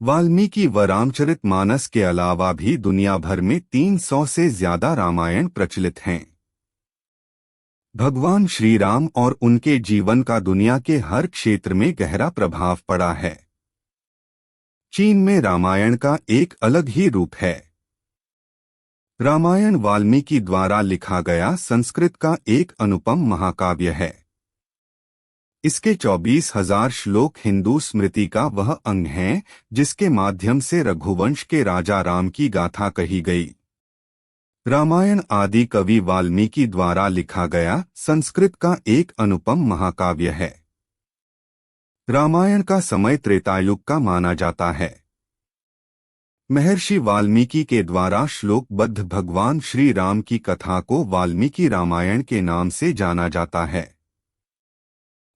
वाल्मीकि व रामचरितमानस के अलावा भी दुनिया भर में 300 से ज्यादा रामायण प्रचलित हैं। भगवान श्री राम और उनके जीवन का दुनिया के हर क्षेत्र में गहरा प्रभाव पड़ा है। चीन में रामायण का एक अलग ही रूप है। रामायण वाल्मीकि द्वारा लिखा गया संस्कृत का एक अनुपम महाकाव्य है। इसके 24,000 श्लोक हिंदू स्मृति का वह अंग हैं जिसके माध्यम से रघुवंश के राजा राम की गाथा कही गई। रामायण आदि कवि वाल्मीकि द्वारा लिखा गया संस्कृत का एक अनुपम महाकाव्य है। रामायण का समय त्रेतायुग का माना जाता है। महर्षि वाल्मीकि के द्वारा श्लोकबद्ध भगवान श्री राम की कथा को वाल्मीकि रामायण के नाम से जाना जाता है।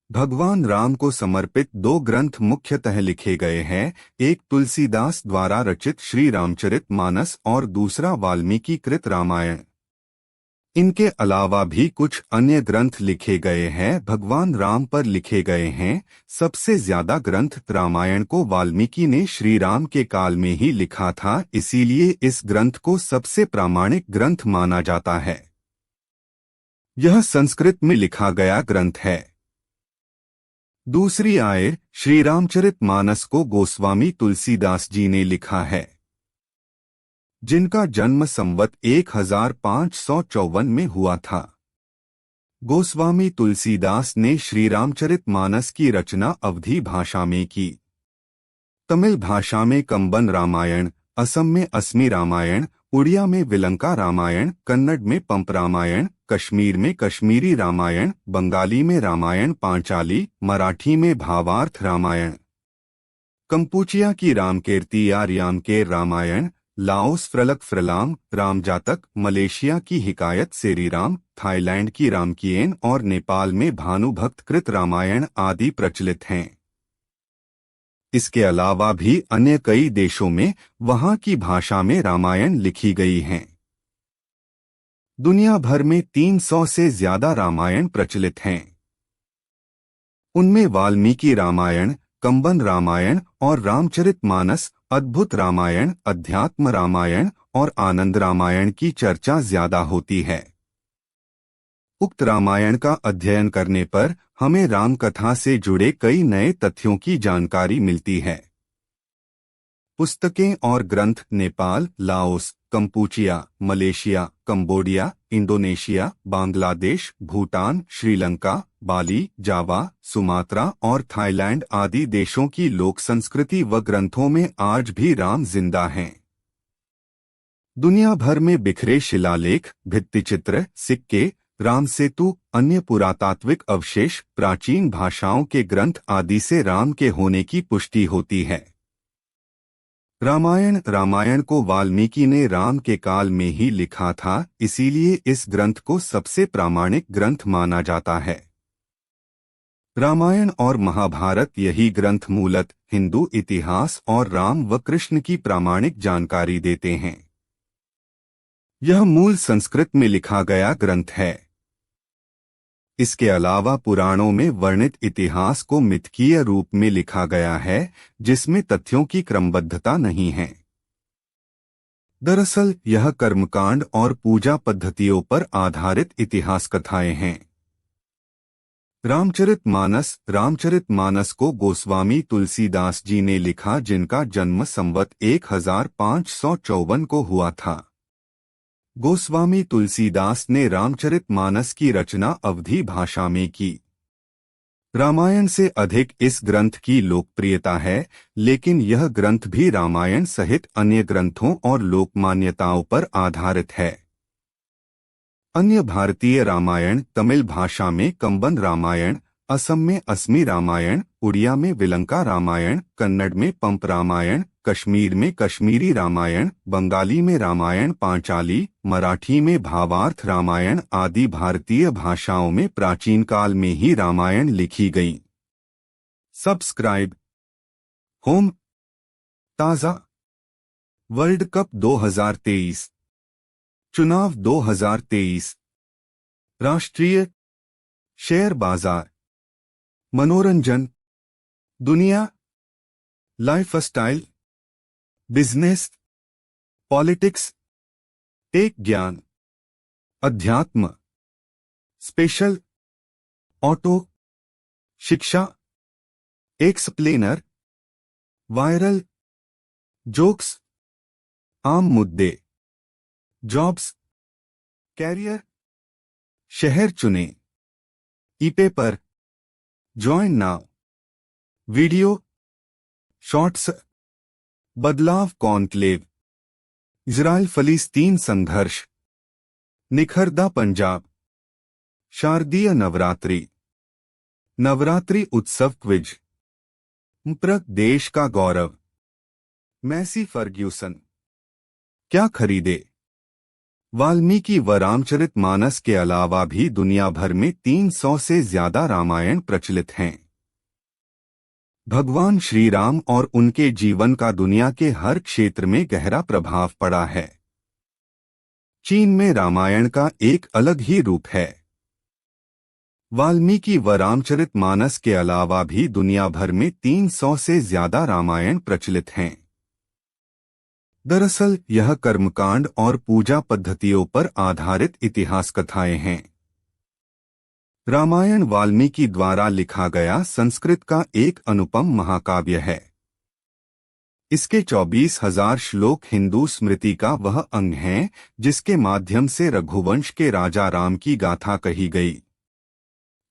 भगवान राम को समर्पित 2 ग्रंथ मुख्यतः लिखे गए हैं, एक तुलसीदास द्वारा रचित श्री रामचरितमानस और दूसरा वाल्मीकि कृत रामायण। इनके अलावा भी कुछ अन्य ग्रंथ लिखे गए हैं, भगवान राम पर लिखे गए हैं। सबसे ज्यादा ग्रंथ रामायण को वाल्मीकि ने श्री राम के काल में ही लिखा था, इसीलिए इस ग्रंथ को सबसे प्रामाणिक ग्रंथ माना जाता है। यह संस्कृत में लिखा गया ग्रंथ है। दूसरी आय श्री रामचरितमानस को गोस्वामी तुलसीदास जी ने लिखा है, जिनका जन्म संवत 1554 में हुआ था। गोस्वामी तुलसीदास ने श्री रामचरितमानस की रचना अवधी भाषा में की। तमिल भाषा में कंबन रामायण, असम में अस्मी रामायण, उड़िया में विलंका रामायण, कन्नड़ में पंप रामायण, कश्मीर में कश्मीरी रामायण, बंगाली में रामायण पांचाली, मराठी में भावार्थ रामायण, कंपूचिया की रामकीर्ति या रियामकेर रामायण, लाओस फ्रलक फ्रलाम रामजातक, मलेशिया की हिकायत सेरीराम, थाईलैंड की रामकियन और नेपाल में भानुभक्त कृत रामायण आदि प्रचलित हैं। इसके अलावा भी अन्य कई देशों में वहां की भाषा में रामायण लिखी गई हैं। दुनिया भर में 300 से ज्यादा रामायण प्रचलित हैं। उनमें वाल्मीकि रामायण, कंबन रामायण और रामचरितमानस, अद्भुत रामायण, अध्यात्म रामायण और आनंद रामायण की चर्चा ज्यादा होती है। उक्त रामायण का अध्ययन करने पर हमें राम कथा से जुड़े कई नए तथ्यों की जानकारी मिलती है। पुस्तकें और ग्रंथ Nepal, Laos, Kampuchea, Malaysia, Cambodia, Indonesia, Bangladesh, Bhutan, Sri Lanka, Bali, Java, Sumatra और थाईलैंड आदि देशों की लोक संस्कृति व ग्रंथों में आज भी राम जिंदा हैं। दुनिया भर में बिखरे शिलालेख, भित्तिचित्र, सिक्के, राम सेतु, अन्य पुरातात्विक अवशेष, प्राचीन भाषाओं के ग्रंथ आदि से राम के होने की पुष्टि होती है। रामायण को वाल्मीकि ने राम के काल में ही लिखा था, इसीलिए इस ग्रंथ को सबसे प्रामाणिक ग्रंथ माना जाता है। रामायण और महाभारत यही ग्रंथ मूलतः हिंदू इतिहास और राम व कृष्ण की प्रामाणिक जानकारी देते हैं। यह मूल संस्कृत में लिखा गया ग्रंथ है। इसके अलावा पुराणों में वर्णित इतिहास को मिथकीय रूप में लिखा गया है, जिसमें तथ्यों की क्रमबद्धता नहीं है। दरअसल यह कर्मकांड और पूजा पद्धतियों पर आधारित इतिहास कथाएं हैं। रामचरितमानस को गोस्वामी तुलसीदास जी ने लिखा, जिनका जन्म संवत 1554 को हुआ था। गोस्वामी तुलसीदास ने रामचरितमानस की रचना अवधी भाषा में की। रामायण से अधिक इस ग्रंथ की लोकप्रियता है, लेकिन यह ग्रंथ भी रामायण सहित अन्य ग्रंथों और लोक मान्यताओं पर आधारित है। अन्य भारतीय रामायण तमिल भाषा में कंबन रामायण, असम में अस्मी रामायण, उड़िया में विलंका रामायण, कन्नड़ में पंप रामायण, कश्मीर में कश्मीरी रामायण, बंगाली में रामायण पांचाली, मराठी में भावार्थ रामायण आदि भारतीय भाषाओं में प्राचीन काल में ही रामायण लिखी गई। सब्सक्राइब होम ताज़ा वर्ल्ड कप 2023, चुनाव 2023, राष्ट्रीय शेयर बाजार, मनोरंजन, दुनिया, लाइफस्टाइल। बिजनेस, पॉलिटिक्स, टेक ज्ञान, अध्यात्म, स्पेशल, ऑटो, शिक्षा, एक्सप्लेनर, वायरल, जोक्स, आम मुद्दे, जॉब्स, कैरियर, शहर चुने, e paper, join now, video, shorts, बदलाव कॉन्क्लेव, इजराइल फलस्तीन संघर्ष, निखरदा पंजाब, शारदीय नवरात्रि, नवरात्रि उत्सव क्विज, प्रग देश का गौरव, मैसी फर्ग्यूसन, क्या खरीदे। वाल्मीकि व रामचरितमानस के अलावा भी दुनिया भर में 300 से ज्यादा रामायण प्रचलित हैं। भगवान श्री राम और उनके जीवन का दुनिया के हर क्षेत्र में गहरा प्रभाव पड़ा है। चीन में रामायण का एक अलग ही रूप है। वाल्मीकि व रामचरितमानस के अलावा भी दुनिया भर में 300 से ज्यादा रामायण प्रचलित हैं। दरअसल यह कर्मकांड और पूजा पद्धतियों पर आधारित इतिहास कथाएं हैं। रामायण वाल्मीकि द्वारा लिखा गया संस्कृत का एक अनुपम महाकाव्य है। इसके 24,000 श्लोक हिंदू स्मृति का वह अंग हैं जिसके माध्यम से रघुवंश के राजा राम की गाथा कही गई।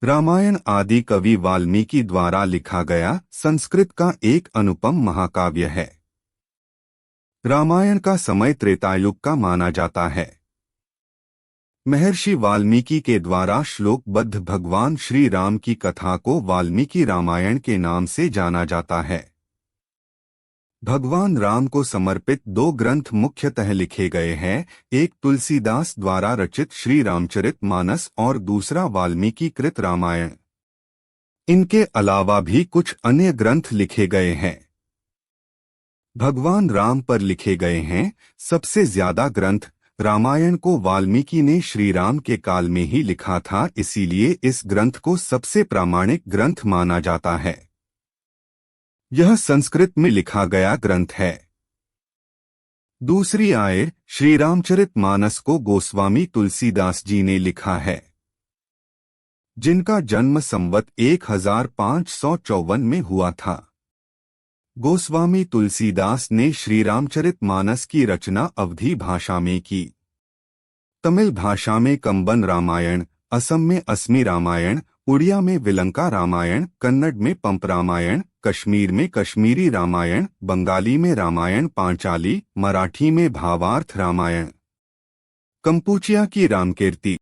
रामायण आदि कवि वाल्मीकि द्वारा लिखा गया संस्कृत का एक अनुपम महाकाव्य है। रामायण का समय त्रेतायुग का माना जाता है। महर्षि वाल्मीकि के द्वारा श्लोकबद्ध भगवान श्री राम की कथा को वाल्मीकि रामायण के नाम से जाना जाता है। भगवान राम को समर्पित 2 ग्रंथ मुख्यतः लिखे गए हैं, एक तुलसीदास द्वारा रचित श्री रामचरितमानस और दूसरा वाल्मीकि कृत रामायण। इनके अलावा भी कुछ अन्य ग्रंथ लिखे गए हैं। भगवान राम पर लिखे गए हैं। सबसे ज्यादा ग्रंथ रामायण को वाल्मीकि ने श्री राम के काल में ही लिखा था, इसीलिए इस ग्रंथ को सबसे प्रामाणिक ग्रंथ माना जाता है। यह संस्कृत में लिखा गया ग्रंथ है। दूसरी आय श्री रामचरितमानस को गोस्वामी तुलसीदास जी ने लिखा है, जिनका जन्म संवत 1554 में हुआ था। गोस्वामी तुलसीदास ने श्री रामचरितमानस की रचना अवधी भाषा में की। तमिल भाषा में कंबन रामायण, असम में असमी रामायण, उड़िया में विलंका रामायण, कन्नड़ में पंप रामायण, कश्मीर में कश्मीरी रामायण, बंगाली में रामायण पांचाली, मराठी में भावार्थ रामायण, कंपूचिया की रामकीर्ति,